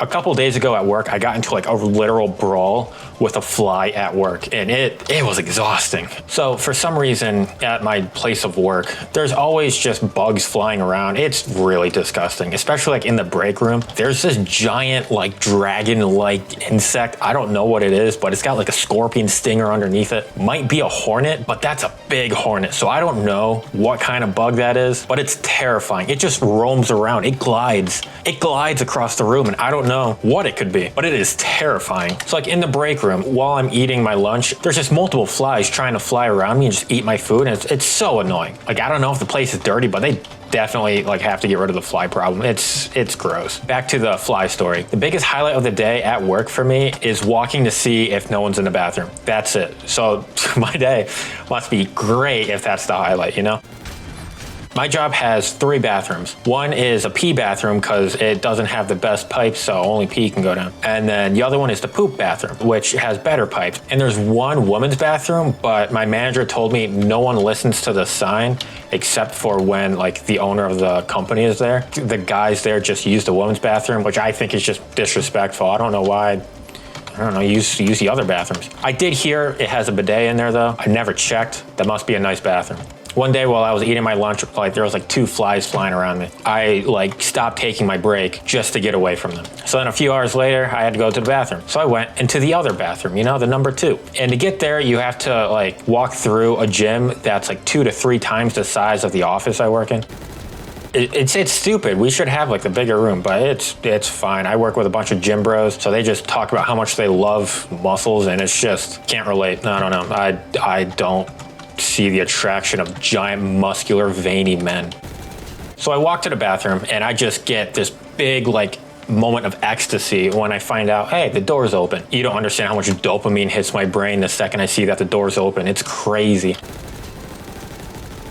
A couple days ago at work, I got into like a literal brawl with a fly at work, and it was exhausting. So for some reason at my place of work, there's always just bugs flying around. It's really disgusting, especially like in the break room. There's this giant like dragon-like insect. I don't know what it is, but it's got like a scorpion stinger underneath it. Might be a hornet, but that's a big hornet. So I don't know what kind of bug that is, but it's terrifying. It just roams around. It glides across the room, and I don't know what it could be, but it is terrifying. So like in the break room, while I'm eating my lunch, there's just multiple flies trying to fly around me and just eat my food, and it's so annoying. Like, I don't know if the place is dirty, but they definitely like have to get rid of the fly problem. It's gross. Back to the fly story. The biggest highlight of the day at work for me is walking to see if no one's in the bathroom. That's it. So my day must be great if that's the highlight, you know? My job has 3 bathrooms. One is a pee bathroom because it doesn't have the best pipes, so only pee can go down. And then the other one is the poop bathroom, which has better pipes. And there's one woman's bathroom, but my manager told me no one listens to the sign except for when like the owner of the company is there. The guys there just use the women's bathroom, which I think is just disrespectful. I don't know why. I don't know, use the other bathrooms. I did hear it has a bidet in there though. I never checked. That must be a nice bathroom. One day while I was eating my lunch, like there was like 2 flies flying around me. I like stopped taking my break just to get away from them. So then a few hours later, I had to go to the bathroom. So I went into the other bathroom, you know, the number 2. And to get there, you have to like walk through a gym that's like 2 to 3 times the size of the office I work in. It's stupid. We should have like the bigger room, but it's fine. I work with a bunch of gym bros, so they just talk about how much they love muscles, and it's just can't relate. I don't know. I don't see the attraction of giant, muscular, veiny men. So I walk to the bathroom, and I just get this big like moment of ecstasy when I find out, hey, the door's open. You don't understand how much dopamine hits my brain the second I see that the door's open. It's crazy.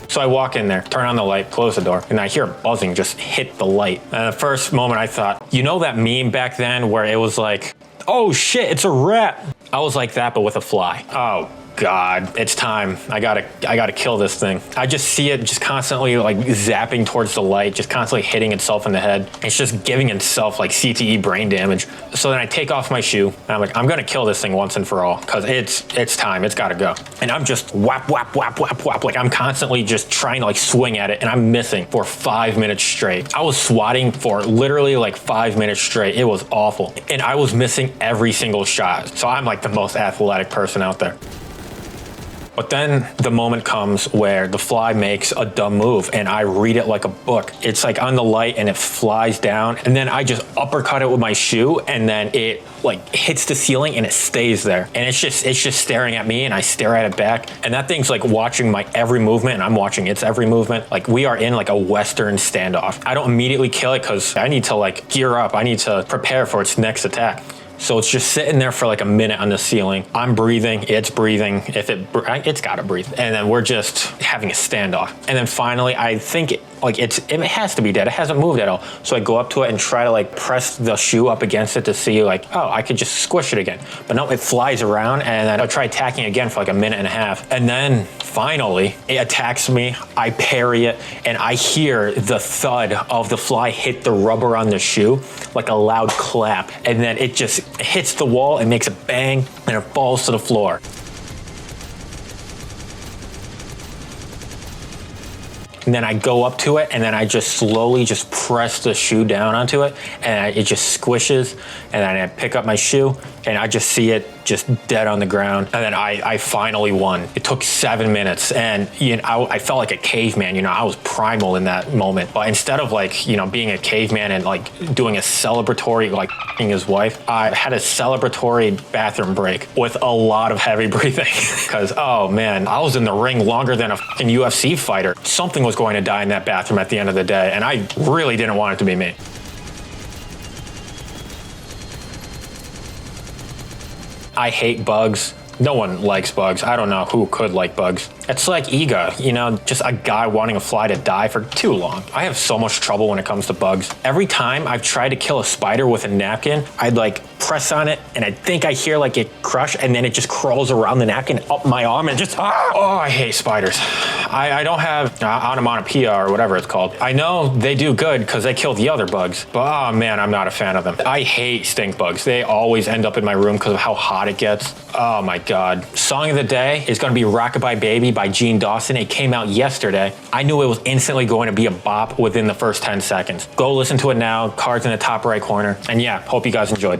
So I walk in there, turn on the light, close the door, and I hear a buzzing just hit the light. And the first moment I thought, you know that meme back then where it was like, oh shit, it's a rat. I was like that, but with a fly. Oh God, it's time. I gotta kill this thing. I just see it just constantly like zapping towards the light, just constantly hitting itself in the head. It's just giving itself like CTE brain damage. So then I take off my shoe, and I'm like, I'm gonna kill this thing once and for all, because it's time, it's gotta go. And I'm just whap, whap, whap, whap, whap. Like I'm constantly just trying to like swing at it, and I'm missing for 5 minutes straight. I was swatting for literally like 5 minutes straight. It was awful. And I was missing every single shot. So I'm like the most athletic person out there. But then the moment comes where the fly makes a dumb move, and I read it like a book. It's like on the light and it flies down, and then I just uppercut it with my shoe, and then it like hits the ceiling and it stays there. And it's just staring at me, and I stare at it back. And that thing's like watching my every movement, and I'm watching its every movement. Like we are in like a Western standoff. I don't immediately kill it because I need to like gear up. I need to prepare for its next attack. So it's just sitting there for like a minute on the ceiling. I'm breathing, it's breathing. If it's gotta breathe. And then we're just having a standoff. And then finally, I think it has to be dead. It hasn't moved at all. So I go up to it and try to like press the shoe up against it to see like, oh, I could just squish it again. But no, it flies around, and then I'll try attacking again for like a minute and a half. And then finally it attacks me. I parry it, and I hear the thud of the fly hit the rubber on the shoe, like a loud clap. And then it just hits the wall and makes a bang, and it falls to the floor. And then I go up to it, and then I just slowly just press the shoe down onto it, and it just squishes. And then I pick up my shoe, and I just see it just dead on the ground. And then I finally won. It took 7 minutes, and you know, I felt like a caveman. You know, I was primal in that moment. But instead of like, you know, being a caveman and like doing a celebratory like f***ing his wife, I had a celebratory bathroom break with a lot of heavy breathing. Because oh man, I was in the ring longer than a f***ing UFC fighter. Something was going to die in that bathroom at the end of the day, and I really didn't want it to be me. I hate bugs. No one likes bugs. I don't know who could like bugs. It's like ego, you know, just a guy wanting a fly to die for too long. I have so much trouble when it comes to bugs. Every time I've tried to kill a spider with a napkin, I'd like press on it and I think I hear like it crush and then it just crawls around the napkin up my arm and just, oh, I hate spiders. I don't have onomatopoeia or whatever it's called. I know they do good because they kill the other bugs, but oh man, I'm not a fan of them. I hate stink bugs. They always end up in my room because of how hot it gets. Oh my God. Song of the day is gonna be Rockabye Baby by Gene Dawson. It came out yesterday. I knew it was instantly going to be a bop within the first 10 seconds. Go listen to it now. Cards in the top right corner. And yeah, hope you guys enjoyed.